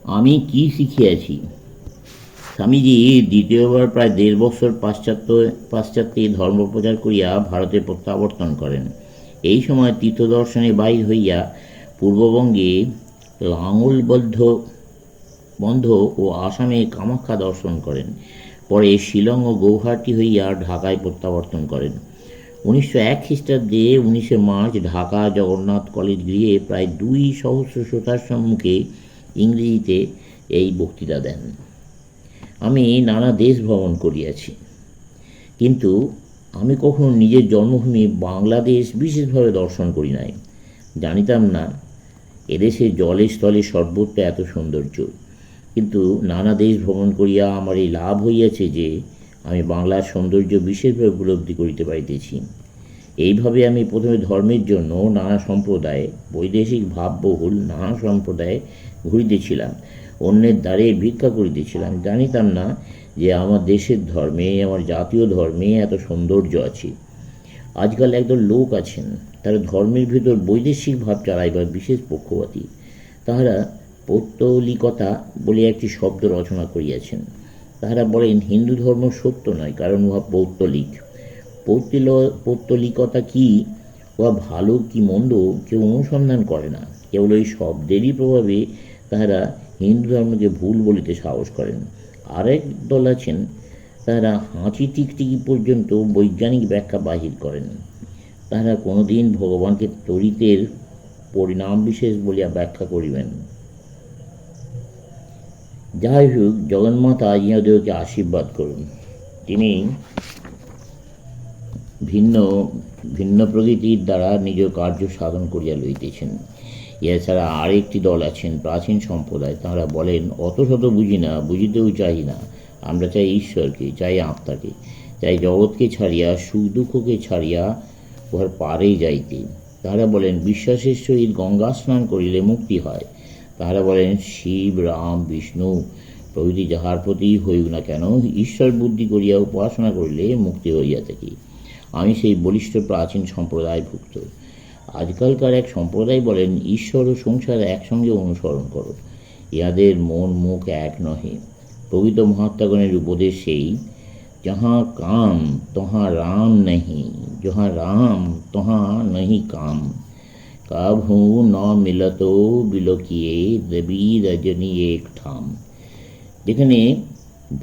আমি কি শিখিয়াছি। স্বামীজি দ্বিতীয়বার প্রায় ১.৫ বৎসর পাশ্চাত্যে ধর্মপ্রচার করিয়া ভারতে প্রত্যাবর্তন করেন। এই সময় তীর্থদর্শনে বাহির হইয়া পূর্ববঙ্গে লাঙ্গলবদ্ধ বন্ধ ও আসামে কামাখ্যা দর্শন করেন। পরে শিলং ও গৌহাটি হইয়া ঢাকায় প্রত্যাবর্তন করেন। ১৯০১ খ্রিস্টাব্দে ১৯শে মার্চ ঢাকা জগন্নাথ কলেজ গৃহে প্রায় ২০০ শ্রোতার সম্মুখে ইংরেজিতে এই বক্তৃতা দেন। আমি নানা দেশ ভ্রমণ করিয়াছি, কিন্তু আমি কখনো নিজের জন্মভূমি বাংলাদেশ বিশেষভাবে দর্শন করি নাই। জানিতাম না এদেশে জলে স্থলে সর্বত্র এত সৌন্দর্য। কিন্তু নানা দেশ ভ্রমণ করিয়া আমার এই লাভ হইয়াছে যে আমি বাংলার সৌন্দর্য বিশেষভাবে উপলব্ধি করিতে পারিতেছি। এইভাবে আমি প্রথমে ধর্মের জন্য নানা সম্প্রদায়ে, বৈদেশিক ভাববহুল নানা সম্প্রদায়ে ঘুরিতেছিলাম, অন্যের দ্বারে ভিক্ষা করিতেছিলাম। জানিতাম না যে আমার দেশের ধর্মে, আমার জাতীয় ধর্মে এত সৌন্দর্য আছে। আজকাল একদল লোক আছেন, তারা ধর্মের ভিতর বৈদেশিক ভাব চালাইবার বিশেষ পক্ষপাতী। তাহারা পৌত্তলিকতা বলে একটি শব্দ রচনা করিয়াছেন। তাহারা বলেন হিন্দু ধর্ম সত্য নয়, কারণ উহা পৌত্তলিক। পৌত্তলিকতা কি, উহা ভালো কি মন্দ কেউ অনুসন্ধান করে না। কেবল এই শব্দেরই প্রভাবে তাহারা হিন্দু ধর্মকে ভুল বলিতে সাহস করেন। আরেক দল আছেন, তাহারা হাঁচি টিকটিকি পর্যন্ত বৈজ্ঞানিক ব্যাখ্যা বাহির করেন। তাহারা কোনোদিন ভগবানকে তড়িতের পরিণাম বিশেষ বলিয়া ব্যাখ্যা করিবেন। যাই হোক, জগন্মাতা ইহাদেরকে আশীর্বাদ করুন। তিনি ভিন্ন ভিন্ন প্রকৃতির দ্বারা নিজ কার্য সাধন করিয়া লইতেছেন। এছাড়া আরেকটি দল আছেন, প্রাচীন সম্প্রদায়। তাঁরা বলেন অত শত বুঝি না, বুঝিতেও চাই না। আমরা চাই ঈশ্বরকে, চাই আত্মাকে, চাই জগৎকে ছাড়িয়া, সুখ দুঃখকে ছাড়িয়া উহার পারে যাইতে। তাহারা বলেন বিশ্বাসের সহিত গঙ্গা স্নান করিলে মুক্তি হয়। তাহারা বলেন শিব, রাম, বিষ্ণু প্রভৃতি যাহার প্রতি হইউক না কেন, ঈশ্বর বুদ্ধি করিয়া উপাসনা করিলে মুক্তি হইয়া থাকে। আমি সেই বলিষ্ঠ প্রাচীন সম্প্রদায়ভুক্ত। আজকালকার এক সম্প্রদায় বলেন ঈশ্বর ও সংসার একসঙ্গে অনুসরণ করো। ইহাদের মন মুখ এক নহে। প্রকৃত মহাত্মাগণের উপদেশ সেই, যাহা কাম তহা রাম নেহি, যাহা রাম তহা নহি কাম, কাভু ন মিলত বিলোকিয়ে দেবী রজনী এক ঠাম। যেখানে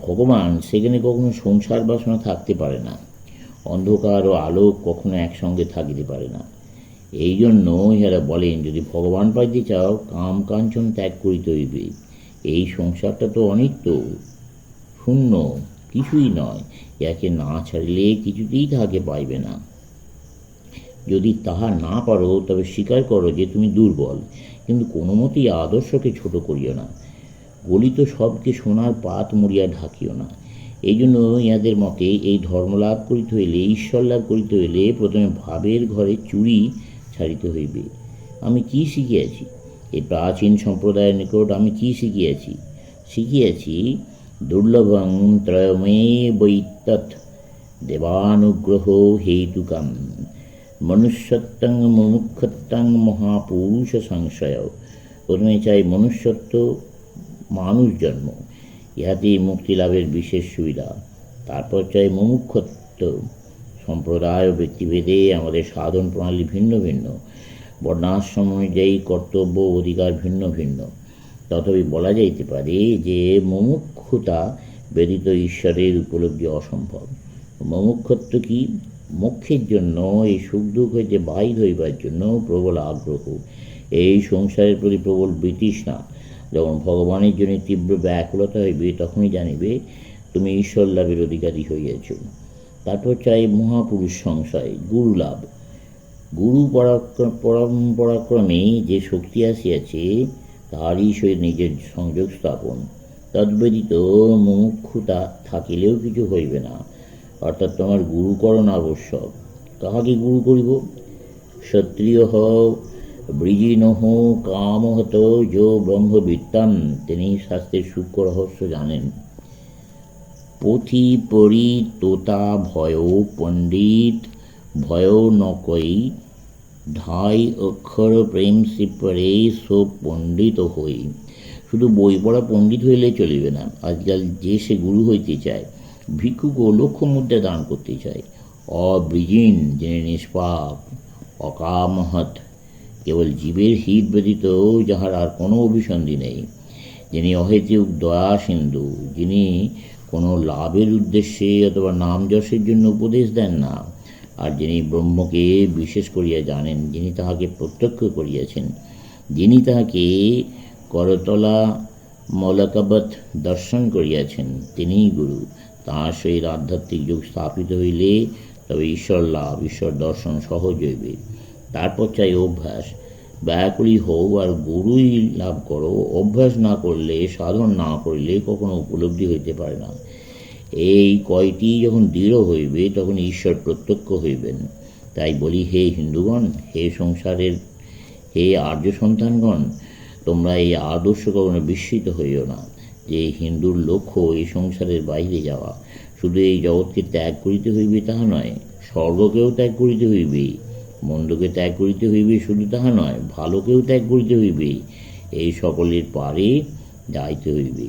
ভগবান, সেখানে কখনো সংসার বাসনা থাকতে পারে না। অন্ধকার ও আলোক কখনো একসঙ্গে থাকিতে পারে না। এই জন্য ইহারা বলেন যদি ভগবান পাইতে চাও, কাম কাঞ্চন ত্যাগ করিতে হইবে। এই সংসারটা তো অনিত্য, শূন্য, কিছুই নয়। ইহাকে না ছাড়িলে কিছুতেই তাহাকে পাইবে না। যদি তাহা না পারো, তবে স্বীকার করো যে তুমি দুর্বল, কিন্তু কোনো মতেই আদর্শকে ছোট করিও না। গলিত সবকে সোনার পাত মুড়িয়া ঢাকিও না। এই জন্য ইহাদের মতে এই ধর্ম লাভ করিতে হইলে, ঈশ্বর লাভ করিতে হইলে প্রথমে ভাবের ঘরে চুরি ছাড়িতে হইবে। আমি কি শিখিয়াছি এই প্রাচীন সম্প্রদায়ের নিকট? আমি কি শিখিয়াছি দুর্লভং ত্রয়মেবৈতৎ দেবানুগ্রহ হেতুকম মনুষ্যত্বং মুমুক্ষত্বং মহাপুরুষ সংশয়। প্রথমে চাই মনুষ্যত্ব, মানুষ জন্ম, ইহাতেই মুক্তি লাভের বিশেষ সুবিধা। তারপর চাই মুমুক্ষত্ব। সম্প্রদায় ও ব্যক্তিভেদে আমাদের সাধন প্রণালী ভিন্ন ভিন্ন, বর্ণাশ্রম অনুযায়ী কর্তব্য অধিকার ভিন্ন ভিন্ন। তথাপি বলা যাইতে পারে যে মুমুক্ষুতা ব্যতীত ঈশ্বরের উপলব্ধি অসম্ভব। মুমুক্ষত্ব কি? মোক্ষের জন্য, এই সুখ দুঃখ হইতে বাহির হইবার জন্য প্রবল আগ্রহ, এই সংসারের প্রতি প্রবল বিতৃষ্ণা। যখন ভগবানের জন্য তীব্র ব্যাকুলতা হইবে, তখনই জানিবে তুমি ঈশ্বর লাভের অধিকারী হইয়াছ। তারপর চাই মহাপুরুষ সংশয়, গুরু লাভ। গুরু পরাক্রমে যে শক্তি আসিয়াছে, তাহারই সহিত নিজের সংযোগ স্থাপন। তদ্ব্যতীত মুমুক্ষুতা থাকিলেও কিছু হইবে না। অর্থাৎ তোমার গুরুকরণ আবশ্যক। কাহাকে গুরু করিব? ক্ষত্রিয় বৃজিনহ কামহত যো ব্রহ্মবিত্তাম। তিনি শাস্ত্রের সূক্ষ্ম রহস্য জানেন। পথি পরি তোতা ভয় পণ্ডিত ভয় নকই, ঢাই অক্ষর প্রেম সে পরে সো পণ্ডিত হই। শুধু বই পড়া পণ্ডিত হইলে চলিবে না। আজকাল যে সে গুরু হইতে চায়, ভিক্ষুকও লক্ষ মুদ্রা দান করতে চায়। অবৃজিন, যিনি নিষ্পাপ, অকামহৎ, কেবল জীবের হিত ব্যতীত যাহার আর কোনো অভিসন্ধি নেই, যিনি অহেতুক দয়া সিন্ধু, যিনি কোনো লাভের উদ্দেশ্যে অথবা নাম যশের জন্য উপদেশ দেন না, আর যিনি ব্রহ্মকে বিশেষ করিয়া জানেন, যিনি তাহাকে প্রত্যক্ষ করিয়াছেন, যিনি তাহাকে করতলা মলকাবৎ দর্শন করিয়াছেন, তিনিই গুরু। তাঁর সহিত আধ্যাত্মিক যুগ স্থাপিত হইলে তবে ঈশ্বর লাভ, ঈশ্বর দর্শন সহজ হইবে। তারপর চাই অভ্যাস। ব্যাকুলই হও আর গুরুই লাভ করো। অভ্যাস না করলে, সাধন না করলে কখনো উপলব্ধি হইতে পারে না। এই কয়টি যখন দৃঢ় হইবে তখন ঈশ্বর প্রত্যক্ষ হইবেন। তাই বলি, হে হিন্দুগণ, হে সংসারের, হে আর্য সন্তানগণ, তোমরা এই আদর্শ কখনো বিস্মিত হইও না যে হিন্দুর লক্ষ্য এই সংসারের বাইরে যাওয়া। শুধু এই জগৎকে ত্যাগ করিতে হইবে তাহা নয়, স্বর্গকেও ত্যাগ করিতে হইবে। মন্দকে ত্যাগ করিতে হইবে শুধু তাহা নয়, ভালোকেও ত্যাগ করিতে হইবে। এই সকলের পারে যাইতে হইবে।